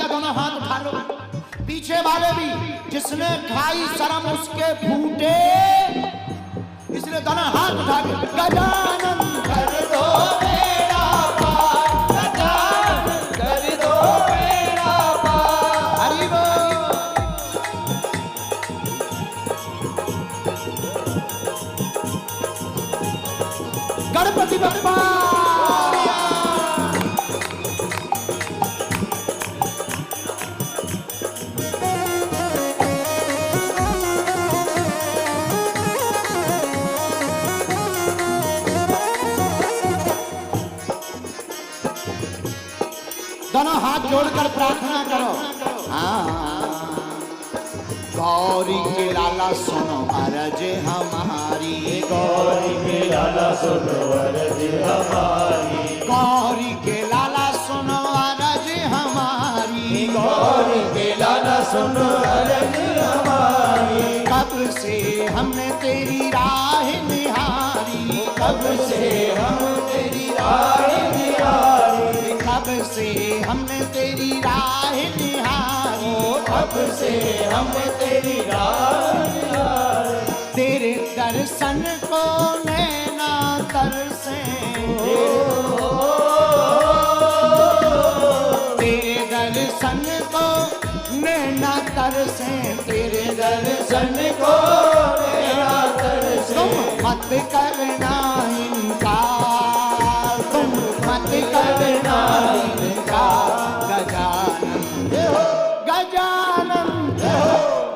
का दोनों हाथ उठा लो, पीछे वाले भी, जिसने खाई शर्म उसके फूटे, इसलिए दोनों हाथ उठा के गजानन कर दो बेड़ा पार, गजानन कर दो बेड़ा पार। हरि बोल। गणपति बप्पा दोनों हाथ जोड़कर प्रार्थना करो। गौरी के लाला सुनो अरज हमारी, गौरी के लाला सुनो अरज हमारी, गौरी के लाला सुनो अरज हमारी, गौरी के लाला सुनो अरज हमारी। कब से हमने तेरी राह निहारी, कब से हम तेरी राह निहारी, कब से हमने तेरी राह निहारी, कब से हम तेरी राह निहारी। तेरे दर्शन को नैना तरसे, तेरे दर्शन को नैना तरसे, तेरे दर्शन को नैना तरसे। तुम मत करना इनकार, तुम मत करना इनकार। गजानन गजानन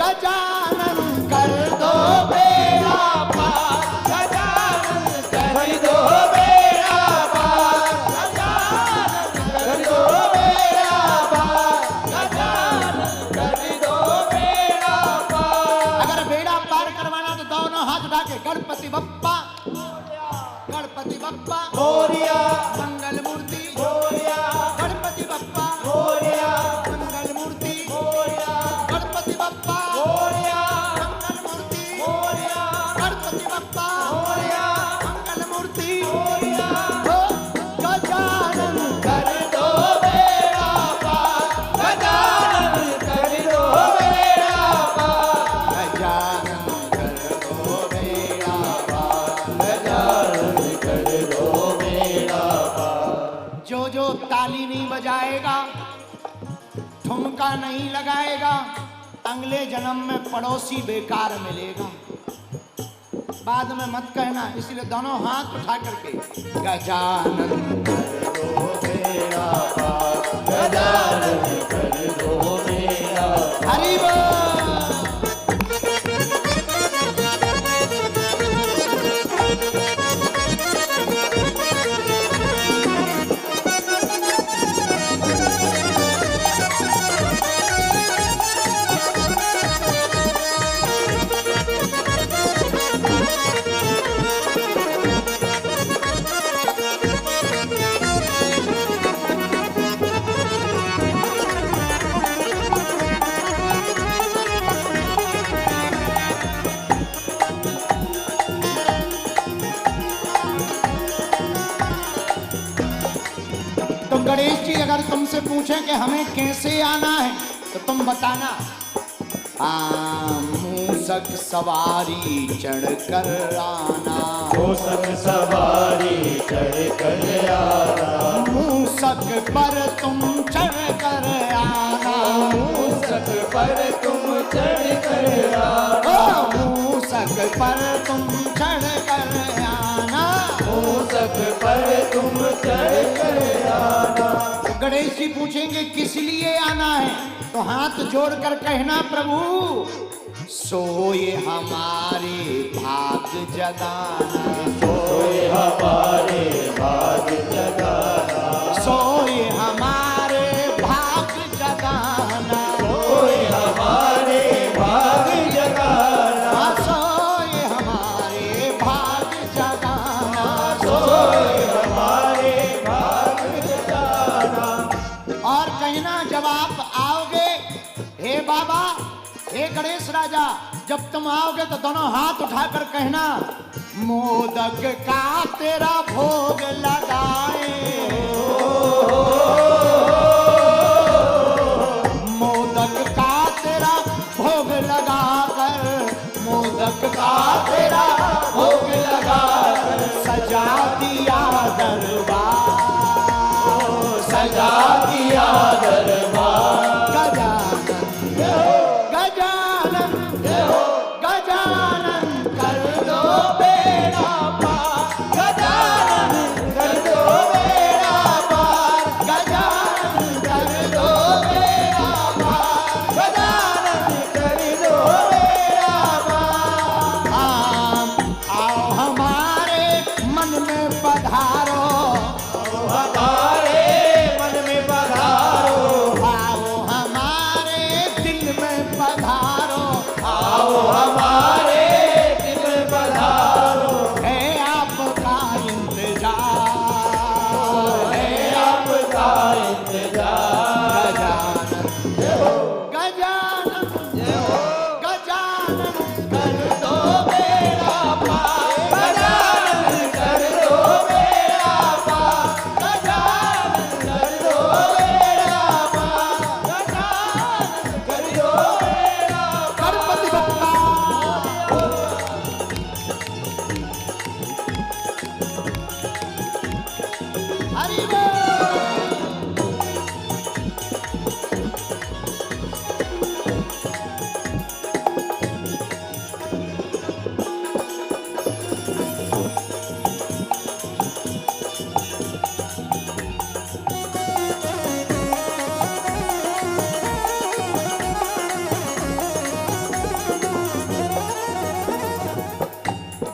गजानन कर दो बेड़ा पार, गजानन कर दो बेड़ा पार, गजानन कर दो बेड़ा पार, गजानन कर दो बेड़ा पार। अगर बेड़ा पार करवाना तो दोनों हाथ उठा के गणपति बप्पा, गणपति बप्पा मोरिया, मंगल मूर्ति, मोरिया, गणपति बप्पा मोरिया, मंगल मूर्ति, मोरिया, गणपति बप्पा मोरिया, मंगल मूर्ति, मोरिया, गणपति बप्पा मोरिया, मंगल मूर्ति। मोरिया। गजानन कर दो बेड़ा पार, गजानन कर दो बेड़ा पार, गजानन कर दो बेड़ा पार। गजानन कर दो बेड़ा पार। जो ताली नहीं बजाएगा, ठुमका नहीं लगाएगा, अगले जन्म में पड़ोसी बेकार मिलेगा। बाद में मत कहना, इसलिए दोनों हाथ उठा करके गजानन कर दो बेड़ा पार, गजानन कर दो बेड़ा पार। हरि बोल। तो गणेश जी अगर तुमसे पूछें कि हमें कैसे आना है तो तुम बताना। मूसक सवारी चढ़ कर आना, मूसक सवारी चढ़ कर आना, मूसक पर तुम चढ़ कर आना, मूसक पर तुम चढ़ कर आना, मूसक पर तुम चढ़ कर आना, मूसक पर तुम चढ़ कर आना। गणेश जी पूछेंगे किस लिए आना है तो हाथ जोड़कर कहना, प्रभु सोए हमारे भाग जगाना, सोए हमारे भाग जगाना, सोए हमारे भाग जगाना, सोए हमारे भाग जगाना, सोए हमारे भाग जगाना, सोए हमारे भाग जगाना। और कहना जब आप आओगे, हे बाबा, हे गणेश राजा, जब तुम आओगे तो दोनों हाथ उठाकर कहना, मोदक का तेरा भोग लगाए, सजा दिया दरबार, सजा दिया दरबार। गजानन गजानन कर दो बेड़ा पार, गजानन कर दो बेड़ा पार, गजानन कर दो बेड़ा पार, गजानन कर दो बेड़ा पार। आओ हमारे मन में पधारो, हमारे मन में पधारो, आओ हमारे दिल में पधारो, आओ हमारे दिल में पधारो। है आपका इंतजार, है आपका इंतजार। गजानन गजानन कर दो बेड़ा पार, गजानन कर दो बेड़ा पार, गजानन कर दो बेड़ा पार, गजानन कर दो बेड़ा पार। गणपति बप्पा हरि बोल।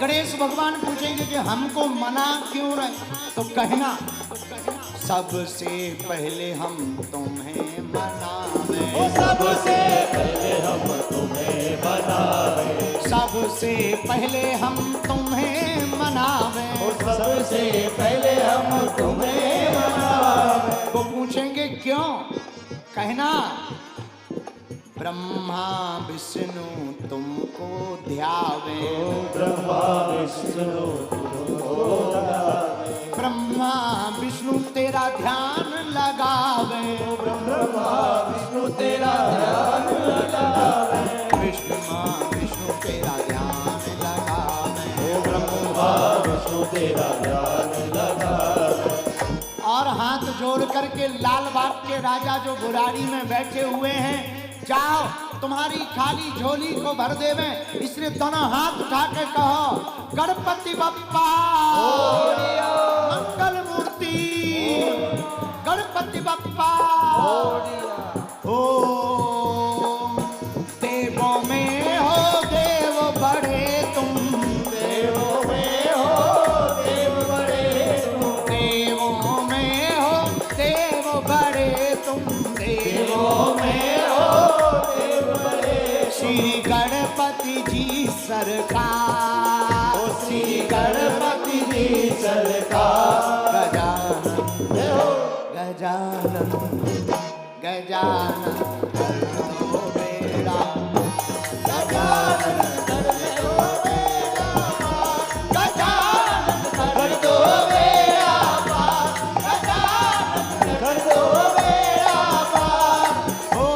गणेश भगवान पूछेंगे कि हमको मना क्यों रहे, तो कहना सबसे पहले हम तुम्हें मनावे, सबसे पहले हम तुम्हें बनावे, सबसे पहले हम तुम्हें मनावे। सबसे पहले हम तुम्हें बनावे। वो पूछेंगे क्यों, कहना ब्रह्मा विष्णु तुमको ध्यावे, ब्रह्मा विष्णु ब्रह्मा विष्णु तेरा ध्यान लगावे, ब्रह्मा विष्णु तेरा ध्यान लगावे, विष्णु तेरा ध्यान लगावे, ब्रह्मा विष्णु तेरा ध्यान लगावे। और हाथ जोड़ करके लाल बाग के राजा जो बुराड़ी में बैठे हुए हैं, जाओ तुम्हारी खाली झोली को भर देवे, इसलिए दोनों हाथ उठा के कहो गणपति बप्पा मंगल मूर्ति, गणपति बप्पा ओम। देवों में हो देव बड़े तुम, देवों में हो देव बड़े तुम, देवों में हो देव बड़े तुम, देवों में हो देव बड़े। श्री गणपति जी सरकार, ओ श्री गणपति जी सरकार। गजानन गजानन कर दो बेड़ा, गजानन कर दो बेड़ा पार, गजानन कर दो बेड़ा पार, गजानन कर दो बेड़ा पार। ओ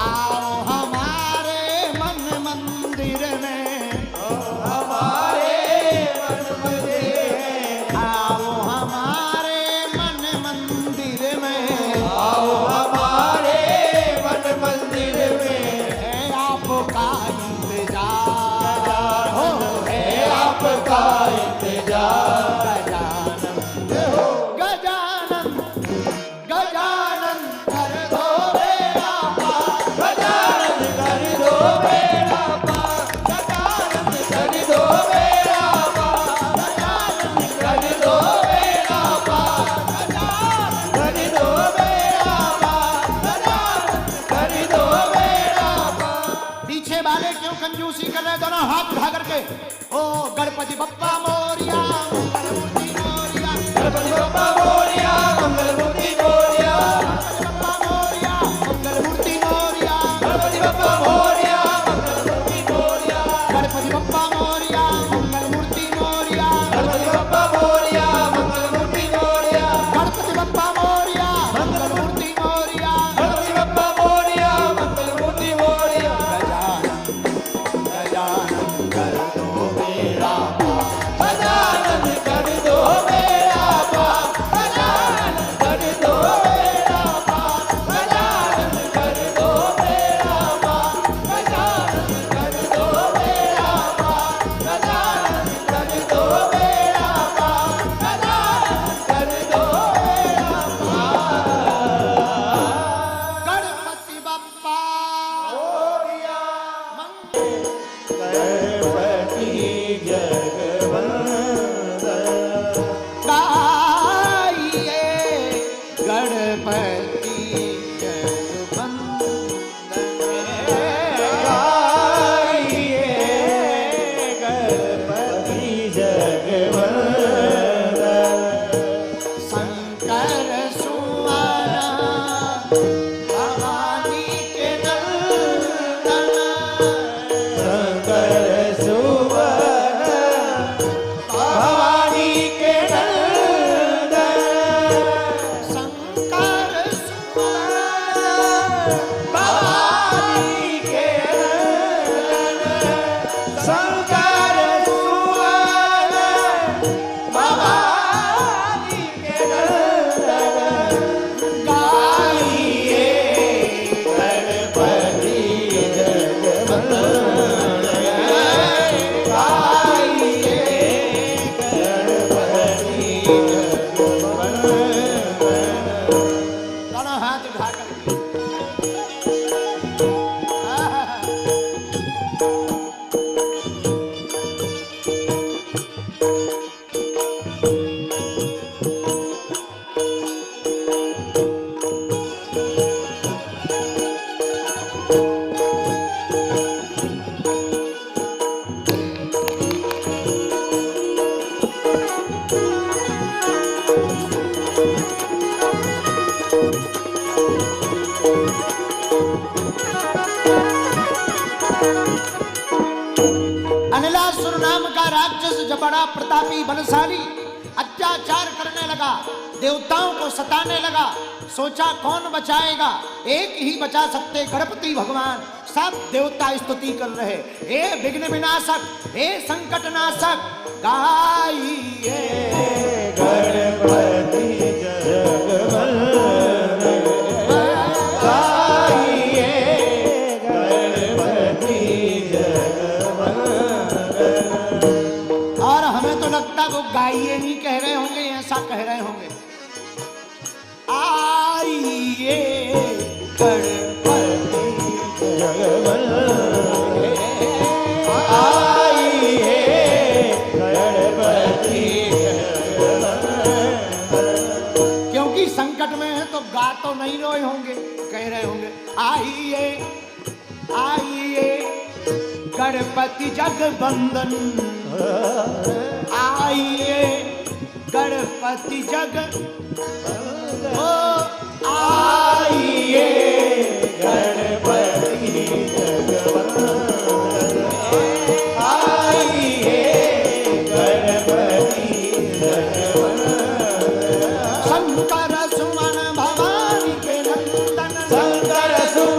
आओ हमारे मन मंदिर में, हमारे मन मंदिर में, आओ हमारे मन मंदिर में, आओ हमारे मन मंदिर में। है आपका इंतजार, हो है आपका इंतजार। गजानन गजानन गजानन कर दो बेड़ा पार, गजानन कर दो बेड़ा पार, गजानन कर दो बेड़ा पार, गजानन कर दो बेड़ा पार, गजानन कर दो बेड़ा पार, गजानन कर दो बेड़ा पार। पीछे वाले क्यों कंजूसी कर रहे, दोनों हाथ उठा करके ओ गणपति बप्पा मोरिया मंगलमूर्ति मोरिया, गणपति बप्पा मोरिया मंगलमूर्ति मोरिया, मंगलमूर्ति मोरिया, गणपति बप्पा मोरिया मंगलमूर्ति मोरिया, गणपति बप्पा मोरिया मंगलमूर्ति मोरिया, गणपति बप्पा मोरिया मंगलमूर्ति मोरिया, गणपति बप्पा मोरिया मंगलमूर्ति मोरिया, गणपति बप्पा मोरिया मंगलमूर्ति मोरिया। गजानन गजानन कर दो बेड़ा पार, अनिलासुर नाम का राक्षस जब बड़ा प्रतापी बलशाली अत्याचार करने लगा, देवताओं को सताने लगा। सोचा कौन बचाएगा, एक ही बचा सकते गणपति भगवान। सब देवता स्तुति कर रहे, हे विघ्न विनाशक, हे संकट नाशक, गाइए गणपति जगवंदन, गाइए गणपति जगवंदन। और हमें तो लगता वो गाइए नहीं कह रहे होंगे, ऐसा कह रहे होंगे, आइए गणपति जगवंदन, आइए गणपति जगवंदन। क्योंकि संकट में है तो गा तो नहीं रहे होंगे, कह रहे होंगे आइए आइए गणपति जगवंदन, आइए गणपति जग ओ आइए गणपति जगवंदन, आइए गणपति जगवंदन। शंकर सुमन भवानी के नंदन, शंकर सुमन